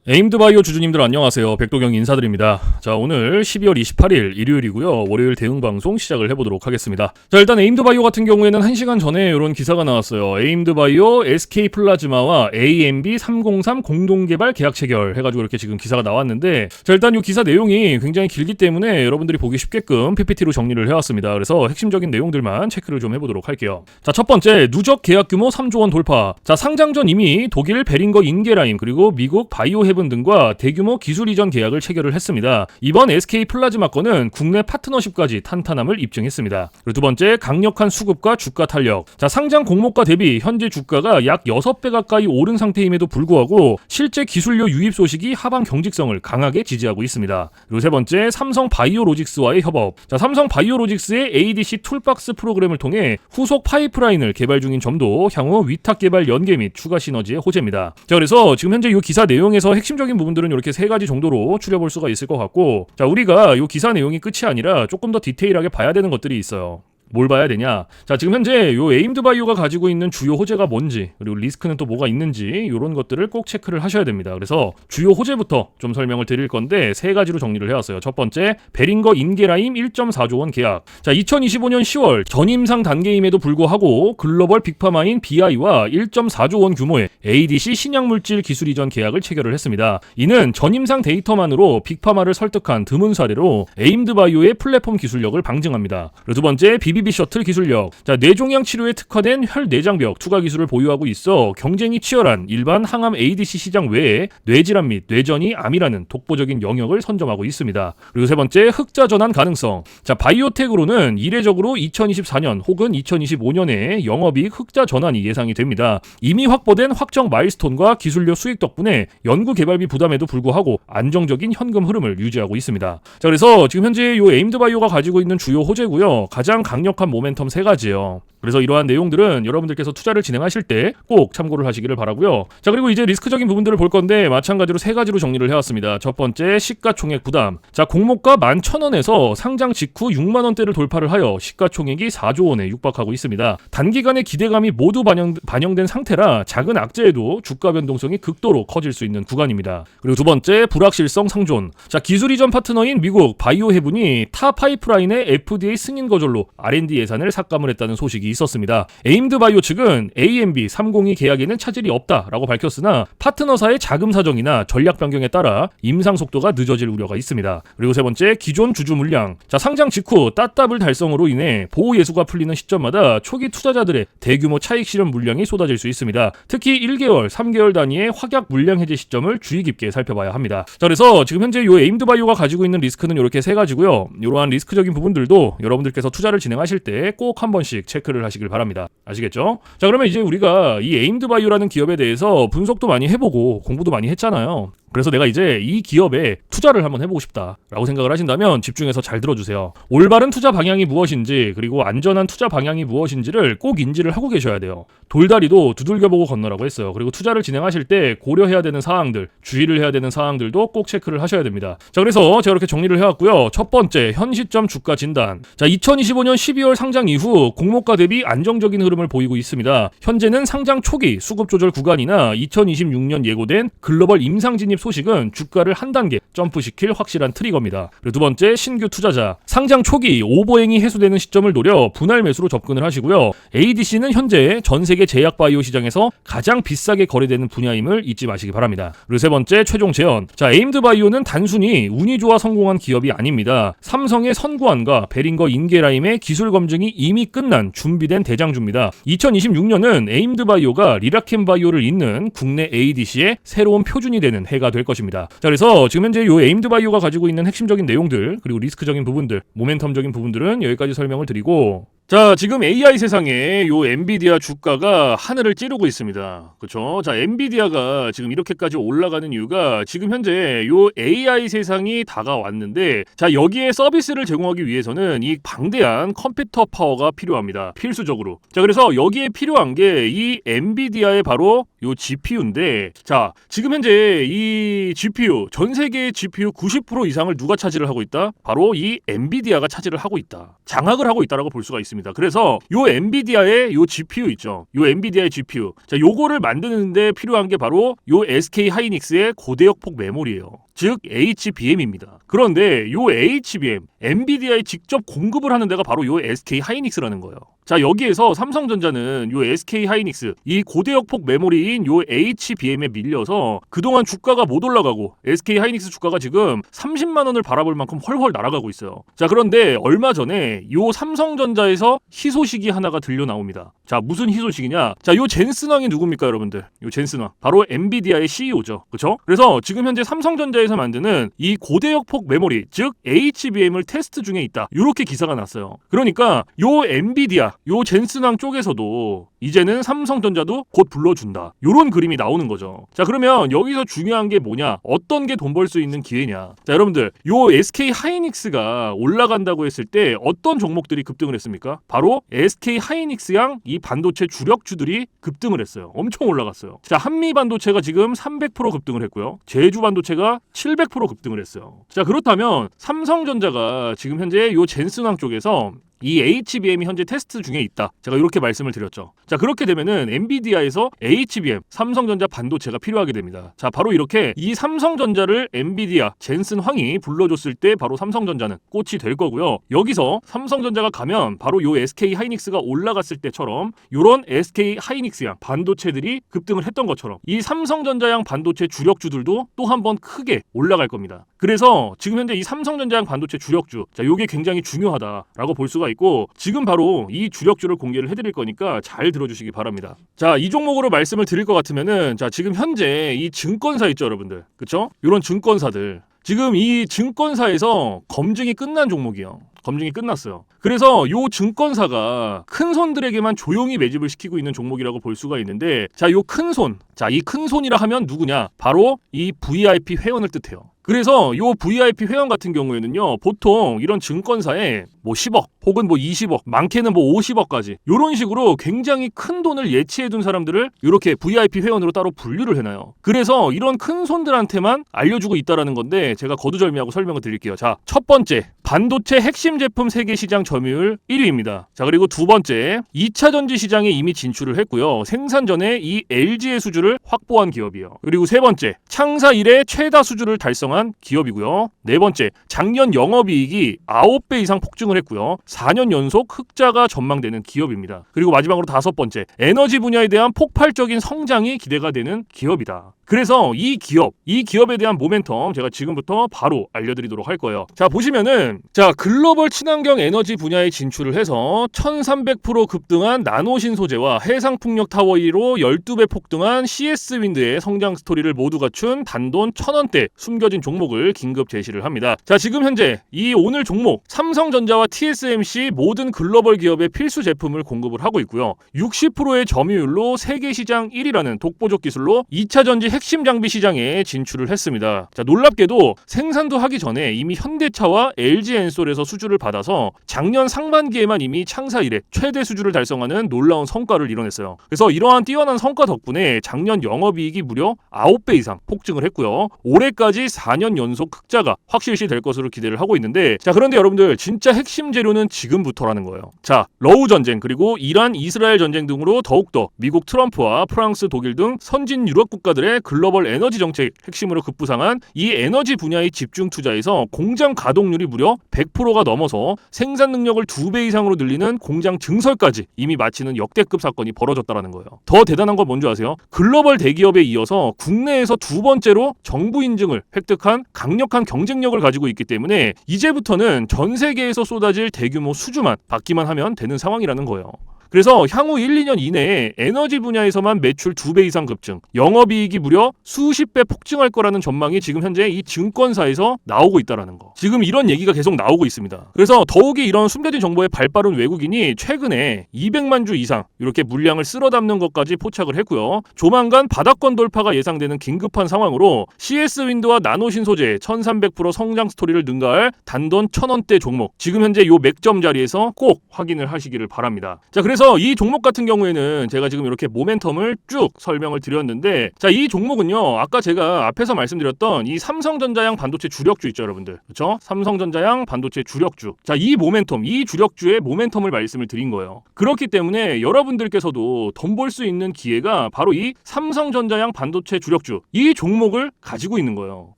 에임드바이오 주주님들 안녕하세요. 백도경 인사드립니다. 자, 오늘 12월 28일 일요일이고요. 월요일 대응 방송 시작을 해보도록 하겠습니다. 자, 일단 에임드바이오 같은 경우에는 1시간 전에 이런 기사가 나왔어요. 에임드바이오 SK 플라즈마와 AMB 303 공동개발 계약 체결 해가지고 이렇게 지금 기사가 나왔는데, 자, 일단 이 기사 내용이 굉장히 길기 때문에 여러분들이 보기 쉽게끔 PPT로 정리를 해왔습니다. 그래서 핵심적인 내용들만 체크를 좀 해보도록 할게요. 자, 첫 번째, 누적 계약 규모 3조 원 돌파. 자, 상장 전 이미 독일 베링거 인게라임 그리고 미국 바이오헤븐 등과 대규모 기술 이전 계약을 체결을 했습니다. 이번 SK 플라즈마 건은 국내 파트너십까지 탄탄함을 입증했습니다. 그리고 두 번째, 강력한 수급과 주가 탄력. 자, 상장 공모가 대비 현재 주가가 약 6배 가까이 오른 상태임에도 불구하고 실제 기술료 유입 소식이 하방 경직성을 강하게 지지하고 있습니다. 그리고 세 번째, 삼성 바이오로직스와의 협업. 자, 삼성 바이오로직스의 ADC 툴박스 프로그램을 통해 후속 파이프라인을 개발 중인 점도 향후 위탁 개발 연계 및 추가 시너지의 호재입니다. 자, 그래서 지금 현재 이 기사 내용에서 핵심적인 부분들은 이렇게 세 가지 정도로 추려볼 수가 있을 것 같고, 자, 우리가 이 기사 내용이 끝이 아니라 조금 더 디테일하게 봐야 되는 것들이 있어요. 뭘 봐야 되냐? 자, 지금 현재 요 에임드바이오가 가지고 있는 주요 호재가 뭔지, 그리고 리스크는 또 뭐가 있는지 이런 것들을 꼭 체크를 하셔야 됩니다. 그래서 주요 호재부터 좀 설명을 드릴 건데 세 가지로 정리를 해왔어요. 첫 번째, 베링거 인게라임 1.4조 원 계약. 자, 2025년 10월 전임상 단계임에도 불구하고 글로벌 빅파마인 BI와 1.4조 원 규모의 ADC 신약물질 기술 이전 계약을 체결을 했습니다. 이는 전임상 데이터만으로 빅파마를 설득한 드문 사례로 에임드바이오의 플랫폼 기술력을 방증합니다. 그리고 두 번째, BBB 셔틀 기술력. 자, 뇌종양 치료에 특화된 혈내장벽 투과 기술을 보유하고 있어 경쟁이 치열한 일반 항암 ADC 시장 외에 뇌질환 및 뇌전이 암이라는 독보적인 영역을 선점하고 있습니다. 그리고 세 번째, 흑자 전환 가능성. 자, 바이오텍으로는 이례적으로 2024년 혹은 2025년에 영업이익 흑자 전환이 예상이 됩니다. 이미 확보된 확정 마일스톤과 기술료 수익 덕분에 연구 개발비 부담에도 불구하고 안정적인 현금 흐름을 유지하고 있습니다. 자, 그래서 지금 현재 이 에임드바이오가 가지고 있는 주요 호재고요. 가장 강력한 모멘텀 세 가지예요. 그래서 이러한 내용들은 여러분들께서 투자를 진행하실 때 꼭 참고를 하시기를 바라고요. 자, 그리고 이제 리스크적인 부분들을 볼 건데 마찬가지로 세 가지로 정리를 해왔습니다. 첫 번째, 시가총액 부담. 자, 공모가 11,000원에서 상장 직후 6만 원대를 돌파를 하여 시가총액이 4조 원에 육박하고 있습니다. 단기간의 기대감이 모두 반영된 상태라 작은 악재에도 주가 변동성이 극도로 커질 수 있는 구간입니다. 그리고 두 번째, 불확실성 상존. 자, 기술 이전 파트너인 미국 바이오헤븐이 타 파이프라인의 FDA 승인 거절로 R&D 예산을 삭감을 했다는 소식이 있었습니다. 에임드바이오 측은 AMB 302 계약에는 차질이 없다라고 밝혔으나 파트너사의 자금 사정이나 전략 변경에 따라 임상 속도가 늦어질 우려가 있습니다. 그리고 세 번째, 기존 주주 물량. 자, 상장 직후 따따블 달성으로 인해 보호 예수가 풀리는 시점마다 초기 투자자들의 대규모 차익 실현 물량이 쏟아질 수 있습니다. 특히 1개월, 3개월 단위의 확약 물량 해제 시점을 주의 깊게 살펴봐야 합니다. 자, 그래서 지금 현재 이 에임드바이오가 가지고 있는 리스크는 이렇게 세 가지고요. 이러한 리스크적인 부분들도 여러분들께서 투자를 진행하실 때 꼭 한 번씩 체크를 하시길 바랍니다. 아시겠죠? 자, 그러면 이제 우리가 이 에임드바이오라는 기업에 대해서 분석도 많이 해보고 공부도 많이 했잖아요. 그래서 내가 이제 이 기업에 투자를 한번 해보고 싶다라고 생각을 하신다면 집중해서 잘 들어주세요. 올바른 투자 방향이 무엇인지, 그리고 안전한 투자 방향이 무엇인지를 꼭 인지를 하고 계셔야 돼요. 돌다리도 두들겨보고 건너라고 했어요. 그리고 투자를 진행하실 때 고려해야 되는 사항들, 주의를 해야 되는 사항들도 꼭 체크를 하셔야 됩니다. 자, 그래서 제가 이렇게 정리를 해왔고요. 첫 번째, 현 시점 주가 진단. 자, 2025년 12월 상장 이후 공모가 대비 안정적인 흐름을 보이고 있습니다. 현재는 상장 초기 수급 조절 구간이나 2026년 예고된 글로벌 임상 진입 소식은 주가를 한 단계 점프시킬 확실한 트리거입니다. 그리고 두 번째, 신규 투자자. 상장 초기 오버행이 해소되는 시점을 노려 분할 매수로 접근을 하시고요. ADC는 현재 전 세계 제약 바이오 시장에서 가장 비싸게 거래되는 분야임을 잊지 마시기 바랍니다. 그리고 세 번째, 최종 제언. 자, 에임드바이오는 단순히 운이 좋아 성공한 기업이 아닙니다. 삼성의 선구안과 베링거 인게라임의 기술 검증이 이미 끝난 준비된 대장주입니다. 2026년은 에임드바이오가 리라켄바이오를 잇는 국내 ADC의 새로운 표준이 되는 해가 될 것입니다. 자, 그래서 지금 현재 이 에임드바이오가 가지고 있는 핵심적인 내용들, 그리고 리스크적인 부분들, 모멘텀적인 부분들은 여기까지 설명을 드리고, 자, 지금 AI 세상에 요 엔비디아 주가가 하늘을 찌르고 있습니다. 그쵸? 자, 엔비디아가 지금 이렇게까지 올라가는 이유가 지금 현재 요 AI 세상이 다가왔는데, 자, 여기에 서비스를 제공하기 위해서는 이 방대한 컴퓨터 파워가 필요합니다. 필수적으로. 자, 그래서 여기에 필요한 게 이 엔비디아의 바로 요 GPU인데, 자, 지금 현재 이 GPU, 전 세계의 GPU 90% 이상을 누가 차지를 하고 있다? 바로 이 엔비디아가 차지를 하고 있다. 장악을 하고 있다라고 볼 수가 있습니다. 있습니다. 그래서 요 엔비디아의 요 GPU 있죠. 요 엔비디아의 GPU. 자, 요거를 만드는데 필요한 게 바로 요 SK 하이닉스의 고대역폭 메모리예요. 즉 HBM입니다. 그런데 요 HBM, 엔비디아에 직접 공급을 하는 데가 바로 요 SK 하이닉스라는 거예요. 자, 여기에서 삼성전자는 요 SK 하이닉스 이 고대역폭 메모리인 요 HBM에 밀려서 그동안 주가가 못 올라가고 SK 하이닉스 주가가 지금 30만 원을 바라볼 만큼 헐헐 날아가고 있어요. 자, 그런데 얼마 전에 요 삼성전자에서 희소식이 하나가 들려 나옵니다. 자, 무슨 희소식이냐? 자, 요 젠슨왕이 누굽니까, 여러분들? 요 젠슨왕 바로 엔비디아의 CEO죠. 그렇죠? 그래서 지금 현재 삼성전자에서 만드는 이 고대역폭 메모리, 즉 HBM을 테스트 중에 있다. 이렇게 기사가 났어요. 그러니까 요 엔비디아, 요 젠슨왕 쪽에서도 이제는 삼성전자도 곧 불러준다. 요런 그림이 나오는 거죠. 자, 그러면 여기서 중요한 게 뭐냐? 어떤 게 돈 벌 수 있는 기회냐? 자, 여러분들, 요 SK 하이닉스가 올라간다고 했을 때 어떤 종목들이 급등을 했습니까? 바로 SK 하이닉스양 이 반도체 주력주들이 급등을 했어요. 엄청 올라갔어요. 자, 한미 반도체가 지금 300% 급등을 했고요. 제주 반도체가 700% 급등을 했어요. 자, 그렇다면 삼성전자가 지금 현재 요 젠슨왕 쪽에서 이 HBM이 현재 테스트 중에 있다. 제가 이렇게 말씀을 드렸죠. 자, 그렇게 되면은 엔비디아에서 HBM, 삼성전자 반도체가 필요하게 됩니다. 자, 바로 이렇게 이 삼성전자를 엔비디아, 젠슨 황이 불러줬을 때 바로 삼성전자는 꽃이 될 거고요. 여기서 삼성전자가 가면 바로 요 SK 하이닉스가 올라갔을 때처럼 요런 SK 하이닉스양 반도체들이 급등을 했던 것처럼 이 삼성전자양 반도체 주력주들도 또 한 번 크게 올라갈 겁니다. 그래서 지금 현재 이 삼성전자양 반도체 주력주, 자, 요게 굉장히 중요하다라고 볼 수가 있고 지금 바로 이 주력주를 공개를 해드릴 거니까 잘 들어주시기 바랍니다. 자, 이 종목으로 말씀을 드릴 것 같으면은 자, 지금 현재 이 증권사 있죠, 여러분들, 그쵸? 이런 증권사들 지금 이 증권사에서 검증이 끝난 종목이에요. 검증이 끝났어요. 그래서 요 증권사가 큰 손들에게만 조용히 매집을 시키고 있는 종목이라고 볼 수가 있는데 자, 요 큰 손, 자, 이 큰 손이라 하면 누구냐? 바로 이 VIP 회원을 뜻해요. 그래서 요 VIP 회원 같은 경우에는요, 보통 이런 증권사에 뭐 10억 혹은 뭐 20억, 많게는 뭐 50억까지 이런 식으로 굉장히 큰 돈을 예치해둔 사람들을 이렇게 VIP 회원으로 따로 분류를 해놔요. 그래서 이런 큰 손들한테만 알려주고 있다라는 건데 제가 거두절미하고 설명을 드릴게요. 자, 첫 번째, 반도체 핵심 제품 세계 시장 점유율 1위입니다. 자, 그리고 두 번째, 2차 전지 시장에 이미 진출을 했고요. 생산 전에 이 LG의 수주를 확보한 기업이에요. 그리고 세 번째, 창사 이래 최다 수주를 달성한 기업이고요. 네 번째, 작년 영업이익이 9배 이상 폭증을 했고요. 4년 연속 흑자가 전망되는 기업입니다. 그리고 마지막으로 다섯 번째, 에너지 분야에 대한 폭발적인 성장이 기대가 되는 기업이다. 그래서 이 기업에 대한 모멘텀 제가 지금부터 바로 알려드리도록 할 거예요. 자, 보시면은 자, 글로벌 친환경 에너지 분야에 진출을 해서 1300% 급등한 나노신 소재와 해상풍력 타워 1위로 12배 폭등한 CS윈드의 성장 스토리를 모두 갖춘 단돈 1000원대 숨겨진 종목을 긴급 제시를 합니다. 자, 지금 현재 이 오늘 종목 삼성전자와 TSMC 모든 글로벌 기업의 필수 제품을 공급을 하고 있고요. 60%의 점유율로 세계 시장 1위라는 독보적 기술로 2차 전지 핵심 장비 시장에 진출을 했습니다. 자, 놀랍게도 생산도 하기 전에 이미 현대차와 LG엔솔에서 수주를 받아서 작년 상반기에만 이미 창사 이래 최대 수주를 달성하는 놀라운 성과를 이뤄냈어요. 그래서 이러한 뛰어난 성과 덕분에 작년 영업이익이 무려 9배 이상 폭증을 했고요. 올해까지 4년 연속 흑자가 확실시 될 것으로 기대를 하고 있는데 자, 그런데 여러분들 진짜 핵심 재료는 지금부터라는 거예요. 자, 러우 전쟁 그리고 이란 이스라엘 전쟁 등으로 더욱더 미국 트럼프와 프랑스 독일 등 선진 유럽 국가들의 글로벌 에너지 정책 핵심으로 급부상한 이 에너지 분야의 집중 투자에서 공장 가동률이 무려 100%가 넘어서 생산 능력을 2배 이상으로 늘리는 공장 증설까지 이미 마치는 역대급 사건이 벌어졌다는 거예요. 더 대단한 건 뭔지 아세요? 글로벌 대기업에 이어서 국내에서 두 번째로 정부 인증을 획득한 강력한 경쟁력을 가지고 있기 때문에 이제부터는 전 세계에서 쏟아질 대규모 수주만 받기만 하면 되는 상황이라는 거예요. 그래서 향후 1, 2년 이내에 에너지 분야에서만 매출 2배 이상 급증, 영업이익이 무려 수십 배 폭증할 거라는 전망이 지금 현재 이 증권사에서 나오고 있다는 거. 지금 이런 얘기가 계속 나오고 있습니다. 그래서 더욱이 이런 숨겨진 정보에 발빠른 외국인이 최근에 200만 주 이상 이렇게 물량을 쓸어 담는 것까지 포착을 했고요. 조만간 바닥권 돌파가 예상되는 긴급한 상황으로 CS윈드와 나노신 소재 1300% 성장 스토리를 능가할 단돈 1000원대 종목. 지금 현재 요 맥점 자리에서 꼭 확인을 하시기를 바랍니다. 자, 그래서 그래서 이 종목 같은 경우에는 제가 지금 이렇게 모멘텀을 쭉 설명을 드렸는데, 자, 이 종목은요, 아까 제가 앞에서 말씀드렸던 이 삼성전자양 반도체 주력주 있죠, 여러분들. 그렇죠? 삼성전자양 반도체 주력주. 자, 이 모멘텀, 이 주력주의 모멘텀을 말씀을 드린 거예요. 그렇기 때문에 여러분들께서도 돈 벌 수 있는 기회가 바로 이 삼성전자양 반도체 주력주, 이 종목을 가지고 있는 거예요.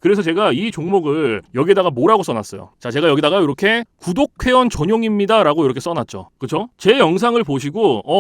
그래서 제가 이 종목을 여기다가 뭐라고 써놨어요. 자, 제가 여기다가 이렇게 구독 회원 전용입니다 라고 이렇게 써놨죠. 그쵸? 제 영상을 보시고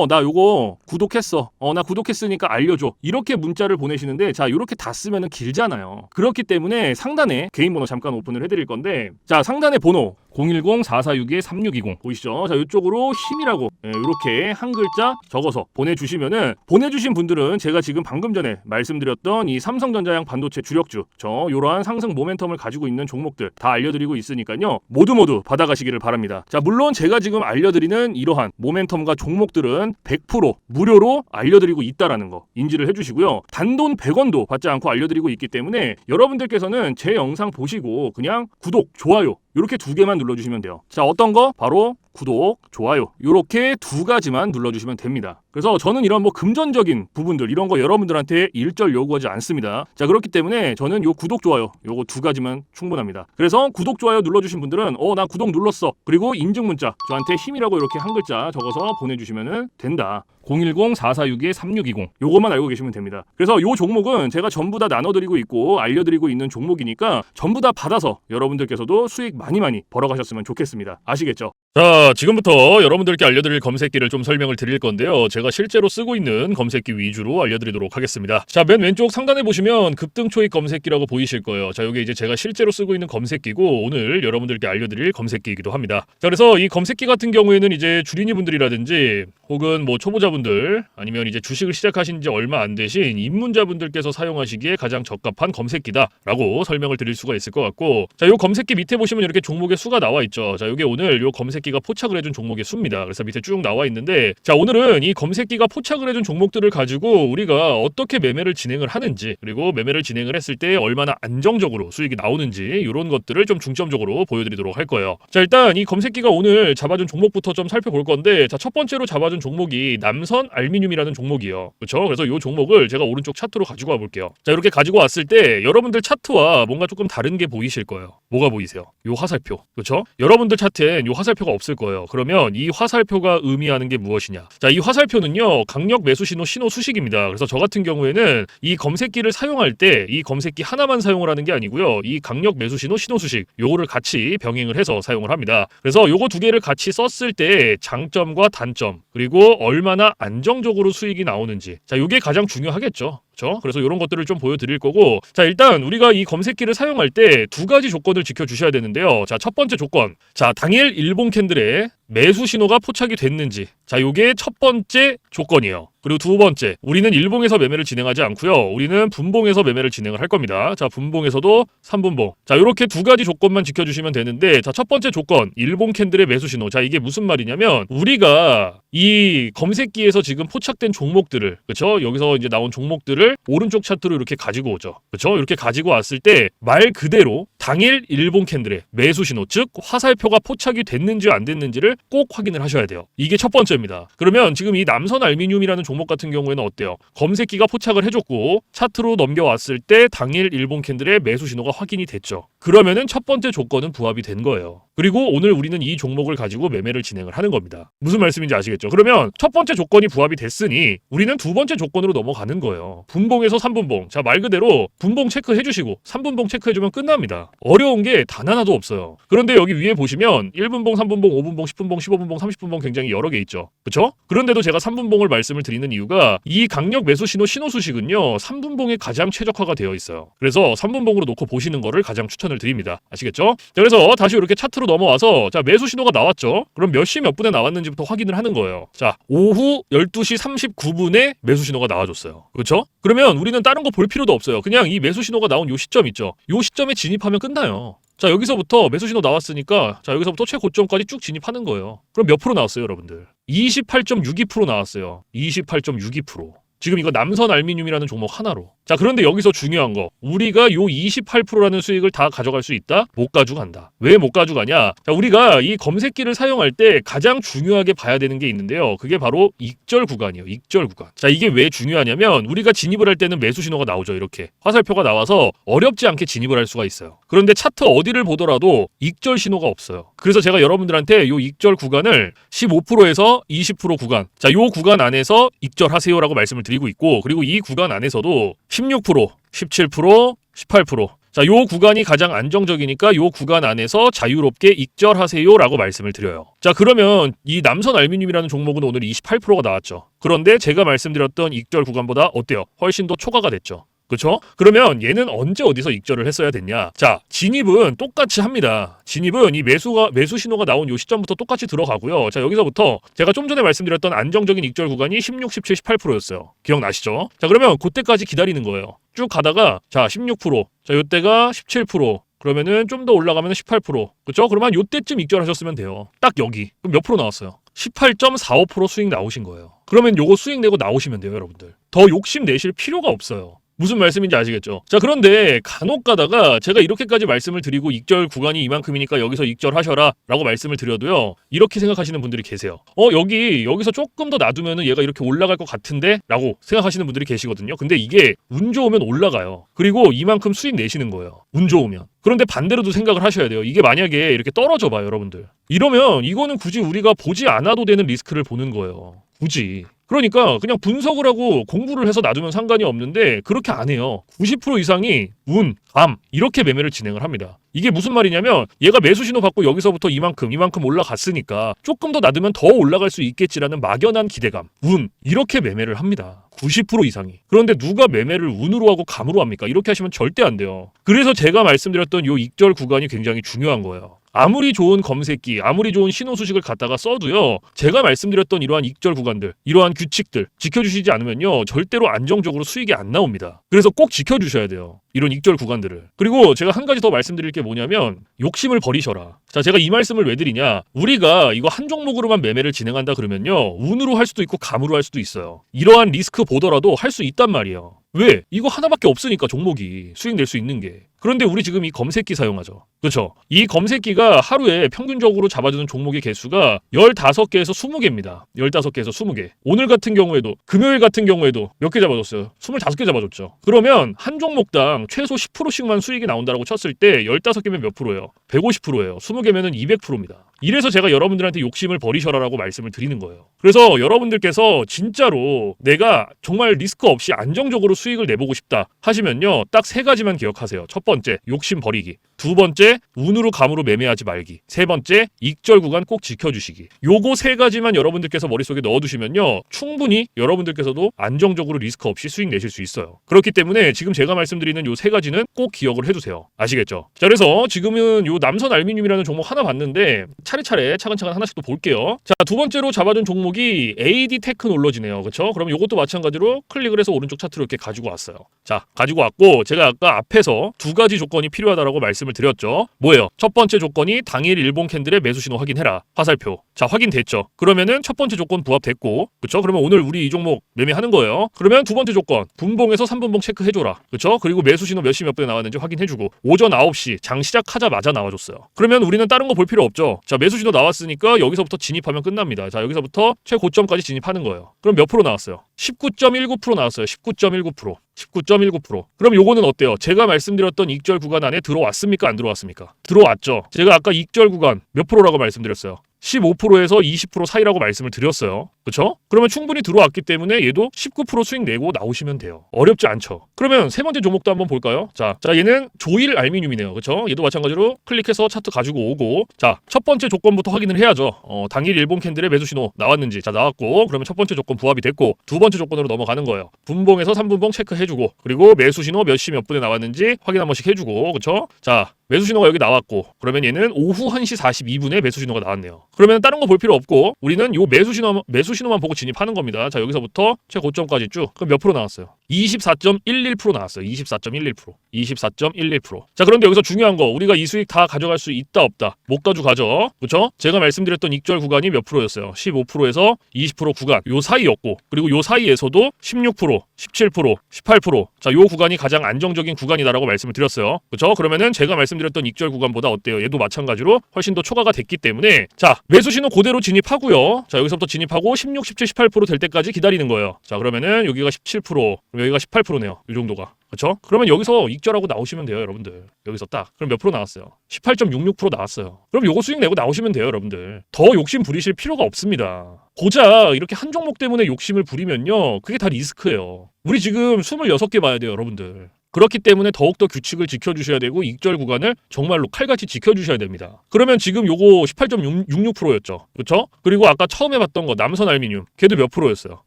나 요거 구독했어, 나 구독했으니까 알려줘, 이렇게 문자를 보내시는데, 자, 이렇게 다 쓰면은 길잖아요. 그렇기 때문에 상단에 개인 번호 잠깐 오픈을 해드릴 건데, 자, 상단에 번호 010-4462-3620 보이시죠? 자, 이쪽으로 힘이라고 이렇게 한 글자 적어서 보내주시면은, 보내주신 분들은 제가 지금 방금 전에 말씀드렸던 이 삼성전자양 반도체 주력주, 요러한 상승 모멘텀을 가지고 있는 종목들 다 알려드리고 있으니까요, 모두 받아가시기를 바랍니다. 자, 물론 제가 지금 알려드리는 이러한 모멘텀과 종목들은 100% 무료로 알려드리고 있다라는 거 인지를 해주시고요. 단돈 100원도 받지 않고 알려드리고 있기 때문에 여러분들께서는 제 영상 보시고 그냥 구독, 좋아요 이렇게 두 개만 눌러주시면 돼요. 자, 어떤 거? 바로 구독, 좋아요 이렇게 두 가지만 눌러주시면 됩니다. 그래서 저는 이런 뭐 금전적인 부분들 이런 거 여러분들한테 일절 요구하지 않습니다. 자, 그렇기 때문에 저는 요 구독, 좋아요 요거 두 가지만 충분합니다. 그래서 구독, 좋아요 눌러주신 분들은 나 구독 눌렀어, 그리고 인증 문자 저한테 힘이라고 이렇게 한 글자 적어서 보내주시면 된다. 010-4462-3620 요것만 알고 계시면 됩니다. 그래서 요 종목은 제가 전부 다 나눠드리고 있고 알려드리고 있는 종목이니까 전부 다 받아서 여러분들께서도 수익 많이 벌어가셨으면 좋겠습니다. 아시겠죠? 자, 지금부터 여러분들께 알려드릴 검색기를 좀 설명을 드릴 건데요, 제가 실제로 쓰고 있는 검색기 위주로 알려드리도록 하겠습니다. 자, 맨 왼쪽 상단에 보시면 급등 초입 검색기라고 보이실 거예요. 자, 이게 이제 제가 실제로 쓰고 있는 검색기고 오늘 여러분들께 알려드릴 검색기이기도 합니다. 자, 그래서 이 검색기 같은 경우에는 이제 주린이 분들이라든지 혹은 뭐 초보자분들 아니면 이제 주식을 시작하신 지 얼마 안 되신 입문자분들께서 사용하시기에 가장 적합한 검색기다라고 설명을 드릴 수가 있을 것 같고, 자, 요 검색기 밑에 보시면 이렇게 종목의 수가 나와 있죠. 자, 요게 오늘 요 검색기가 포착을 해준 종목의 수입니다. 그래서 밑에 쭉 나와 있는데, 자, 오늘은 이 검색기가 포착을 해준 종목들을 가지고 우리가 어떻게 매매를 진행을 하는지, 그리고 매매를 진행을 했을 때 얼마나 안정적으로 수익이 나오는지 이런 것들을 좀 중점적으로 보여드리도록 할 거예요. 자, 일단 이 검색기가 오늘 잡아준 종목부터 좀 살펴볼 건데, 자, 첫 번째로 잡아준 종목이 남선 알미늄이라는 종목이에요. 그렇죠? 그래서 이 종목을 제가 오른쪽 차트로 가지고 와 볼게요. 자, 이렇게 가지고 왔을 때 여러분들 차트와 뭔가 조금 다른 게 보이실 거예요. 뭐가 보이세요? 요 화살표. 그렇죠? 여러분들 차트엔 요 화살표가 없을 거예요. 그러면 이 화살표가 의미하는 게 무엇이냐? 자, 이 화살표는요, 강력 매수 신호 수식입니다. 그래서 저 같은 경우에는 이 검색기를 사용할 때 이 검색기 하나만 사용을 하는 게 아니고요, 이 강력 매수 신호 수식 요거를 같이 병행을 해서 사용을 합니다. 그래서 요거 두 개를 같이 썼을 때 장점과 단점, 그리고 얼마나 안정적으로 수익이 나오는지, 자, 요게 가장 중요하겠죠. 그렇죠? 그래서 이런 것들을 좀 보여드릴 거고, 자, 일단 우리가 이 검색기를 사용할 때 두 가지 조건을 지켜주셔야 되는데요. 자, 첫 번째 조건, 자, 당일 일봉 캔들에 매수 신호가 포착이 됐는지, 자, 요게 첫 번째 조건이에요. 그리고 두 번째, 우리는 일봉에서 매매를 진행하지 않고요, 우리는 분봉에서 매매를 진행을 할 겁니다. 자, 분봉에서도 3분봉. 자, 이렇게 두 가지 조건만 지켜주시면 되는데, 자, 첫 번째 조건, 일봉 캔들의 매수 신호. 자, 이게 무슨 말이냐면 우리가 이 검색기에서 지금 포착된 종목들을, 그렇죠? 여기서 이제 나온 종목들을 오른쪽 차트로 이렇게 가지고 오죠. 그렇죠? 이렇게 가지고 왔을 때 말 그대로 당일 일봉 캔들의 매수 신호, 즉 화살표가 포착이 됐는지 안 됐는지를 꼭 확인을 하셔야 돼요. 이게 첫 번째입니다. 그러면 지금 이 남선 알미늄이라는 종목 같은 경우에는 어때요? 검색기가 포착을 해줬고 차트로 넘겨왔을 때 당일 일봉 캔들의 매수 신호가 확인이 됐죠. 그러면은 첫 번째 조건은 부합이 된 거예요. 그리고 오늘 우리는 이 종목을 가지고 매매를 진행을 하는 겁니다. 무슨 말씀인지 아시겠죠? 그러면 첫 번째 조건이 부합이 됐으니 우리는 두 번째 조건으로 넘어가는 거예요. 분봉에서 3분봉. 자, 말 그대로 분봉 체크해 주시고 3분봉 체크해주면 끝납니다. 어려운 게 단 하나도 없어요. 그런데 여기 위에 보시면 1분봉, 3분봉, 5분봉, 10분봉, 15분봉, 30분봉 굉장히 여러 개 있죠. 그렇죠? 그런데도 제가 3분봉을 말씀을 드리는 이유가 이 강력 매수 신호 수식은요, 3분봉에 가장 최적화가 되어 있어요. 그래서 3분봉으로 놓고 보시는 거를 가장 추천을 드립니다. 아시겠죠? 자, 그래서 다시 이렇게 차트로 넘어와서, 자, 매수 신호가 나왔죠? 그럼 몇 시 몇 분에 나왔는지부터 확인을 하는 거예요. 자, 오후 12시 39분에 매수 신호가 나와줬어요. 그렇죠? 그러면 우리는 다른 거 볼 필요도 없어요. 그냥 이 매수 신호가 나온 요 시점 있죠? 요 시점에 진입하면 끝나요. 자, 여기서부터 매수 신호 나왔으니까, 자, 여기서부터 최고점까지 쭉 진입하는 거예요. 그럼 몇 프로 나왔어요, 여러분들? 28.62% 나왔어요. 28.62%. 지금 이거 남선 알미늄이라는 종목 하나로. 자, 그런데 여기서 중요한 거. 우리가 요 28%라는 수익을 다 가져갈 수 있다? 못 가져간다. 왜 못 가져가냐? 자, 우리가 이 검색기를 사용할 때 가장 중요하게 봐야 되는 게 있는데요. 그게 바로 익절 구간이에요. 익절 구간. 자, 이게 왜 중요하냐면 우리가 진입을 할 때는 매수 신호가 나오죠. 이렇게. 화살표가 나와서 어렵지 않게 진입을 할 수가 있어요. 그런데 차트 어디를 보더라도 익절 신호가 없어요. 그래서 제가 여러분들한테 요 익절 구간을 15%에서 20% 구간. 자, 요 구간 안에서 익절하세요라고 말씀을 드리고 있고, 그리고 이 구간 안에서도 16%, 17%, 18%. 자, 요 구간이 가장 안정적이니까 요 구간 안에서 자유롭게 익절하세요라고 말씀을 드려요. 자, 그러면 이 남선 알루미늄이라는 종목은 오늘 28%가 나왔죠. 그런데 제가 말씀드렸던 익절 구간보다 어때요? 훨씬 더 초과가 됐죠. 그렇죠? 그러면 얘는 언제 어디서 익절을 했어야 됐냐? 자, 진입은 똑같이 합니다. 진입은 이 매수 신호가 나온 요 시점부터 똑같이 들어가고요. 자, 여기서부터 제가 좀 전에 말씀드렸던 안정적인 익절 구간이 16, 17, 18%였어요. 기억나시죠? 자, 그러면 그때까지 기다리는 거예요. 쭉 가다가 자, 16%. 자, 요때가 17%. 그러면은 좀 더 올라가면 18%. 그렇죠? 그러면 요때쯤 익절하셨으면 돼요. 딱 여기. 그럼 몇 프로 나왔어요? 18.45% 수익 나오신 거예요. 그러면 요거 수익 내고 나오시면 돼요, 여러분들. 더 욕심 내실 필요가 없어요. 무슨 말씀인지 아시겠죠? 자, 그런데 간혹 가다가 제가 이렇게까지 말씀을 드리고 익절 구간이 이만큼이니까 여기서 익절하셔라 라고 말씀을 드려도요, 이렇게 생각하시는 분들이 계세요. 여기서 조금 더 놔두면 얘가 이렇게 올라갈 것 같은데? 라고 생각하시는 분들이 계시거든요. 근데 이게 운 좋으면 올라가요. 그리고 이만큼 수익 내시는 거예요. 운 좋으면. 그런데 반대로도 생각을 하셔야 돼요. 이게 만약에 이렇게 떨어져 봐요, 여러분들. 이러면 이거는 굳이 우리가 보지 않아도 되는 리스크를 보는 거예요. 굳이. 그러니까 그냥 분석을 하고 공부를 해서 놔두면 상관이 없는데 그렇게 안 해요. 90% 이상이 운, 감 이렇게 매매를 진행을 합니다. 이게 무슨 말이냐면 얘가 매수 신호 받고 여기서부터 이만큼 올라갔으니까 조금 더 놔두면 더 올라갈 수 있겠지라는 막연한 기대감, 운 이렇게 매매를 합니다. 90% 이상이. 그런데 누가 매매를 운으로 하고 감으로 합니까? 이렇게 하시면 절대 안 돼요. 그래서 제가 말씀드렸던 요 익절 구간이 굉장히 중요한 거예요. 아무리 좋은 검색기, 아무리 좋은 신호 수식을 갖다가 써도요, 제가 말씀드렸던 이러한 익절 구간들, 이러한 규칙들 지켜주시지 않으면요, 절대로 안정적으로 수익이 안 나옵니다. 그래서 꼭 지켜주셔야 돼요. 이런 익절 구간들을. 그리고 제가 한 가지 더 말씀드릴 게 뭐냐면 욕심을 버리셔라. 자, 제가 이 말씀을 왜 드리냐? 우리가 이거 한 종목으로만 매매를 진행한다 그러면요, 운으로 할 수도 있고 감으로 할 수도 있어요. 이러한 리스크 보더라도 할 수 있단 말이에요. 왜? 이거 하나밖에 없으니까 종목이 수익 낼 수 있는 게. 그런데 우리 지금 이 검색기 사용하죠. 그렇죠? 이 검색기가 하루에 평균적으로 잡아주는 종목의 개수가 15개에서 20개입니다. 15개에서 20개. 오늘 같은 경우에도, 금요일 같은 경우에도 몇 개 잡아줬어요? 25개 잡아줬죠. 그러면 한 종목당 최소 10%씩만 수익이 나온다고 쳤을 때 15개면 몇 프로예요? 150%예요. 20개면은 200%입니다. 이래서 제가 여러분들한테 욕심을 버리셔라라고 말씀을 드리는 거예요. 그래서 여러분들께서 진짜로 내가 정말 리스크 없이 안정적으로 수익을 내보고 싶다 하시면요, 딱 3가지만 기억하세요. 첫 번째, 욕심 버리기. 두 번째, 운으로 감으로 매매하지 말기. 세 번째, 익절 구간 꼭 지켜주시기. 요거 3가지만 여러분들께서 머릿속에 넣어두시면요, 충분히 여러분들께서도 안정적으로 리스크 없이 수익 내실 수 있어요. 그렇기 때문에 지금 제가 말씀드리는 요 3가지는 꼭 기억을 해두세요. 아시겠죠? 자, 그래서 지금은 요 남선 알루미늄이라는 종목 하나 봤는데 차례차례 차근차근 하나씩 또 볼게요. 자, 두 번째로 잡아준 종목이 AD 테크놀로지네요. 그렇죠? 그럼 요것도 마찬가지로 클릭을 해서 오른쪽 차트로 이렇게 가지고 왔어요. 자, 가지고 왔고, 제가 아까 앞에서 2가지 조건이 필요하다라고 말씀을 드렸죠. 뭐예요? 첫 번째 조건이 당일 일봉 캔들의 매수 신호 확인해라. 화살표. 자, 확인됐죠. 그러면은 첫 번째 조건 부합됐고, 그렇죠? 그러면 오늘 우리 이 종목 매매하는 거예요. 그러면 두 번째 조건, 분봉에서 3분봉 체크해줘라. 그렇죠? 그리고 매수 신호 몇 시 몇 분에 나왔는지 확인해주고, 오전 9시 장 시작하자마자 나와줬어요. 그러면 우리는 다른 거 볼 필요 없죠. 자, 매수 신호 나왔으니까 여기서부터 진입하면 끝납니다. 자, 여기서부터 최고점까지 진입하는 거예요. 그럼 몇 프로 나왔어요? 19.19% 나왔어요. 19.19%. 19.19%. 그럼 요거는 어때요? 제가 말씀드렸던 익절 구간 안에 들어왔습니까? 안 들어왔습니까? 들어왔죠. 제가 아까 익절 구간 몇 프로라고 말씀드렸어요? 15%에서 20% 사이라고 말씀을 드렸어요. 그렇죠? 그러면 충분히 들어왔기 때문에 얘도 19% 수익 내고 나오시면 돼요. 어렵지 않죠. 그러면 세 번째 종목도 한번 볼까요? 자, 얘는 조일 알루미늄이네요. 그렇죠? 얘도 마찬가지로 클릭해서 차트 가지고 오고, 자, 첫 번째 조건부터 확인을 해야죠. 당일 일봉 캔들의 매수 신호 나왔는지. 자, 나왔고, 그러면 첫 번째 조건 부합이 됐고, 두 번째 조건으로 넘어가는 거예요. 분봉에서 3분봉 체크해주고, 그리고 매수 신호 몇 시 몇 분에 나왔는지 확인 한 번씩 해주고, 그렇죠? 자, 매수 신호가 여기 나왔고, 그러면 얘는 오후 1시 42분에 매수 신호가 나왔네요. 그러면 다른 거 볼 필요 없고, 우리는 요 매수 신호만 보고 진입하는 겁니다. 자, 여기서부터 최고점까지 쭉. 그럼 몇 프로 나왔어요? 24.11% 나왔어요. 24.11%. 24.11%. 자, 그런데 여기서 중요한 거, 우리가 이 수익 다 가져갈 수 있다 없다? 못 가져. 그렇죠? 제가 말씀드렸던 익절 구간이 몇 프로였어요? 15%에서 20% 구간 요 사이였고, 그리고 요 사이에서도 16%, 17%, 18%. 자, 요 구간이 가장 안정적인 구간이다라고 말씀을 드렸어요. 그렇죠? 그러면은 제가 말씀드렸던 익절 구간보다 어때요? 얘도 마찬가지로 훨씬 더 초과가 됐기 때문에, 자, 매수 신호 그대로 진입하고요. 자, 여기서부터 진입하고 16, 17, 18% 될 때까지 기다리는 거예요. 자, 그러면은 여기가 17%, 여기가 18%네요. 이 정도가. 그렇죠? 그러면 여기서 익절하고 나오시면 돼요, 여러분들. 여기서 딱. 그럼 몇 프로 나왔어요? 18.66% 나왔어요. 그럼 요거 수익 내고 나오시면 돼요, 여러분들. 더 욕심 부리실 필요가 없습니다. 고작 이렇게 한 종목 때문에 욕심을 부리면요, 그게 다 리스크예요. 우리 지금 26개 봐야 돼요, 여러분들. 그렇기 때문에 더욱더 규칙을 지켜주셔야 되고 익절 구간을 정말로 칼같이 지켜주셔야 됩니다. 그러면 지금 요거 18.66%였죠. 그렇죠? 그리고 아까 처음에 봤던 거 남선알미늄, 걔도 몇 프로였어요?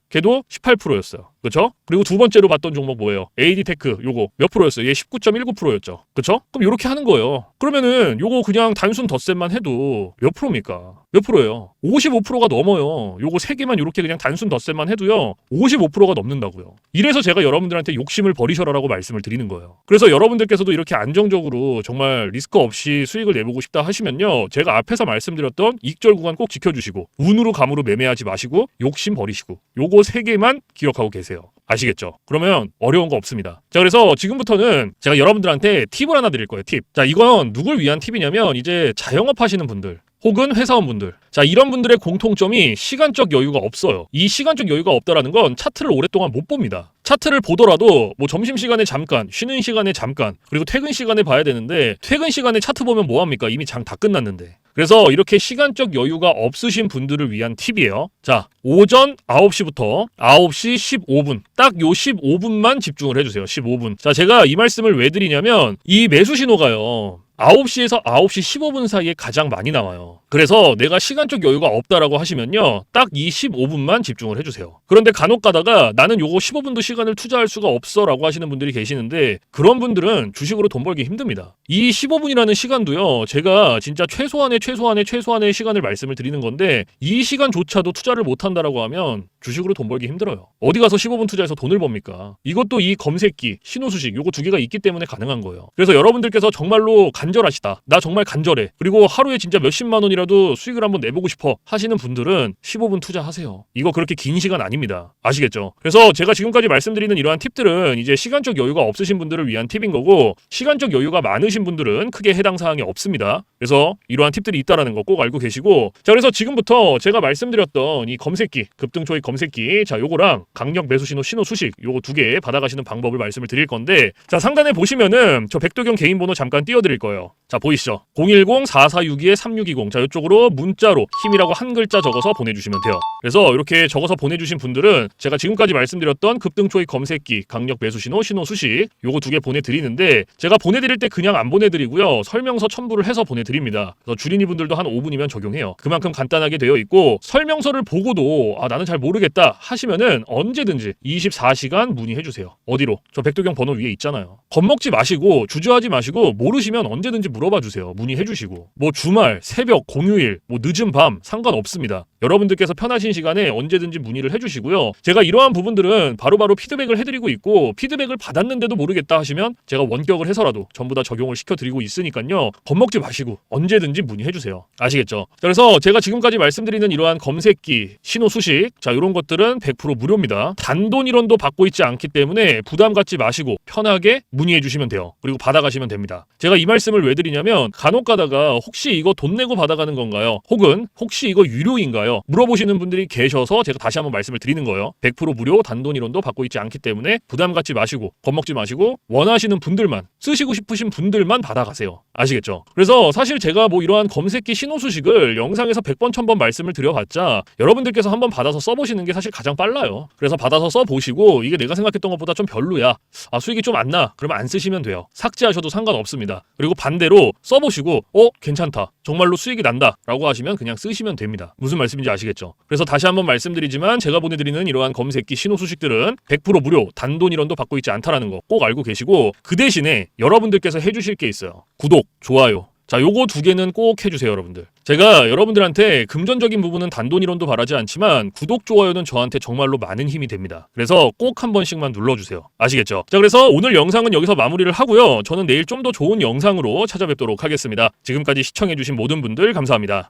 걔도 18%였어요. 그렇죠? 그리고 두 번째로 봤던 종목 뭐예요? AD테크 요거 몇 프로였어요? 얘 19.19%였죠. 그렇죠? 그럼 이렇게 하는 거예요. 그러면은 요거 그냥 단순 덧셈만 해도 몇 프로입니까? 몇 프로예요? 55%가 넘어요. 요거 세 개만 이렇게 그냥 단순 덧셈만 해도요, 55%가 넘는다고요. 이래서 제가 여러분들한테 욕심을 버리셔라라고 말씀을 드리는 거예요. 그래서 여러분들께서도 이렇게 안정적으로 정말 리스크 없이 수익을 내보고 싶다 하시면요, 제가 앞에서 말씀드렸던 익절 구간 꼭 지켜주시고, 운으로 감으로 매매하지 마시고 욕심 버리시고, 요거 세 개만 기억하고 계세요. 아시겠죠? 그러면 어려운 거 없습니다. 자, 그래서 지금부터는 제가 여러분들한테 팁을 하나 드릴 거예요. 팁. 자, 이건 누굴 위한 팁이냐면 이제 자영업 하시는 분들 혹은 회사원분들, 자, 이런 분들의 공통점이 시간적 여유가 없어요. 이 시간적 여유가 없다라는 건 차트를 오랫동안 못 봅니다. 차트를 보더라도 뭐 점심시간에 잠깐, 쉬는 시간에 잠깐, 그리고 퇴근 시간에 봐야 되는데, 퇴근 시간에 차트 보면 뭐합니까? 이미 장 다 끝났는데. 그래서 이렇게 시간적 여유가 없으신 분들을 위한 팁이에요. 자, 오전 9시부터 9시 15분, 딱 요 15분만 집중을 해주세요. 15분. 자, 제가 이 말씀을 왜 드리냐면 이 매수 신호가요, 9시에서 9시 15분 사이에 가장 많이 나와요. 그래서 내가 시간적 여유가 없다라고 하시면요, 딱 이 15분만 집중을 해주세요. 그런데 간혹 가다가 나는 요거 15분도 시간을 투자할 수가 없어 라고 하시는 분들이 계시는데, 그런 분들은 주식으로 돈 벌기 힘듭니다. 이 15분이라는 시간도요, 제가 진짜 최소한의 시간을 말씀을 드리는 건데, 이 시간조차도 투자를 못한다라고 하면 주식으로 돈 벌기 힘들어요. 어디 가서 15분 투자해서 돈을 법니까? 이것도 이 검색기, 신호수식 요거 두 개가 있기 때문에 가능한 거예요. 그래서 여러분들께서 정말로 간절하시다, 나 정말 간절해, 그리고 하루에 진짜 몇십만 원이라도 수익을 한번 내보고 싶어 하시는 분들은 15분 투자하세요. 이거 그렇게 긴 시간 아닙니다. 아시겠죠? 그래서 제가 지금까지 말씀드리는 이러한 팁들은 이제 시간적 여유가 없으신 분들을 위한 팁인 거고, 시간적 여유가 많으신 분들은 크게 해당 사항이 없습니다. 그래서 이러한 팁들이 있다라는 거 꼭 알고 계시고, 자, 그래서 지금부터 제가 말씀드렸던 이 검색기, 급등초익 검색기, 자, 요거랑 강력 매수 신호, 신호 수식 요거 두 개 받아가시는 방법을 말씀을 드릴 건데, 자, 상단에 보시면은 저 백도경 개인 번호 잠깐 띄워드릴 거예요. 자, 보이시죠? 010-4462-3620. 자, 이쪽으로 문자로 힘이라고 한 글자 적어서 보내주시면 돼요. 그래서 이렇게 적어서 보내주신 분들은 제가 지금까지 말씀드렸던 급등초익 검색기, 강력 매수 신호, 신호 수식 요거 두 개 보내드리는데, 제가 보내드릴 때 그냥 안 보내드리고요, 설명서 첨부를 해서 보내드립니다. 그래서 주린이 분들도 한 5분이면 적용해요. 그만큼 간단하게 되어 있고, 설명서를 보고도 나는 잘 모르겠다 하시면은 언제든지 24시간 문의해주세요. 어디로? 저 백도경 번호 위에 있잖아요. 겁먹지 마시고 주저하지 마시고 모르시면 언제든지 물어봐 주세요. 문의해주시고, 뭐 주말, 새벽, 공휴일, 뭐 늦은 밤 상관없습니다. 여러분들께서 편하신 시간에 언제든지 문의를 해주시고요. 제가 이러한 부분들은 바로바로 피드백을 해드리고 있고, 피드백을 받았는데도 모르겠다 하시면 제가 원격을 해서라도 전부 다 적용을 시켜드리고 있으니까요, 겁먹지 마시고 언제든지 문의해주세요. 아시겠죠? 그래서 제가 지금까지 말씀드리는 이러한 검색기, 신호 수식, 자, 이런 것들은 100% 무료입니다. 단돈 1원도 받고 있지 않기 때문에 부담 갖지 마시고 편하게 문의해주시면 돼요. 그리고 받아가시면 됩니다. 제가 이 말씀을 왜 드리냐면, 간혹 가다가 혹시 이거 돈 내고 받아가는 건가요? 혹은 혹시 이거 유료인가요? 물어보시는 분들이 계셔서 제가 다시 한번 말씀을 드리는 거예요. 100% 무료, 단돈 1원도 받고 있지 않기 때문에 부담 갖지 마시고 겁먹지 마시고 원하시는 분들만, 쓰시고 싶으신 분들만 받아가세요. 아시겠죠? 그래서 사실 제가 뭐 이러한 검색기 신호 수식을 영상에서 100번 1000번 말씀을 드려봤자 여러분들께서 한번 받아서 써보시는 게 사실 가장 빨라요. 그래서 받아서 써보시고 이게 내가 생각했던 것보다 좀 별로야, 수익이 좀 안 나, 그러면 안 쓰시면 돼요. 삭제하셔도 상관없습니다. 그리고 반대로 써보시고 괜찮다, 정말로 수익이 난다 라고 하시면 그냥 쓰시면 됩니다. 무슨 말씀인지 아시겠죠? 그래서 다시 한번 말씀드리지만, 제가 보내드리는 이러한 검색기 신호 수식들은 100% 무료, 단돈 1원도 받고 있지 않다라는 거 꼭 알고 계시고, 그 대신에 여러분들께서 해주실 게 있어요. 구독, 좋아요, 자, 요거 두 개는 꼭 해주세요, 여러분들. 제가 여러분들한테 금전적인 부분은 단돈이론도 바라지 않지만 구독, 좋아요는 저한테 정말로 많은 힘이 됩니다. 그래서 꼭 한 번씩만 눌러주세요. 아시겠죠? 자, 그래서 오늘 영상은 여기서 마무리를 하고요. 저는 내일 좀 더 좋은 영상으로 찾아뵙도록 하겠습니다. 지금까지 시청해주신 모든 분들 감사합니다.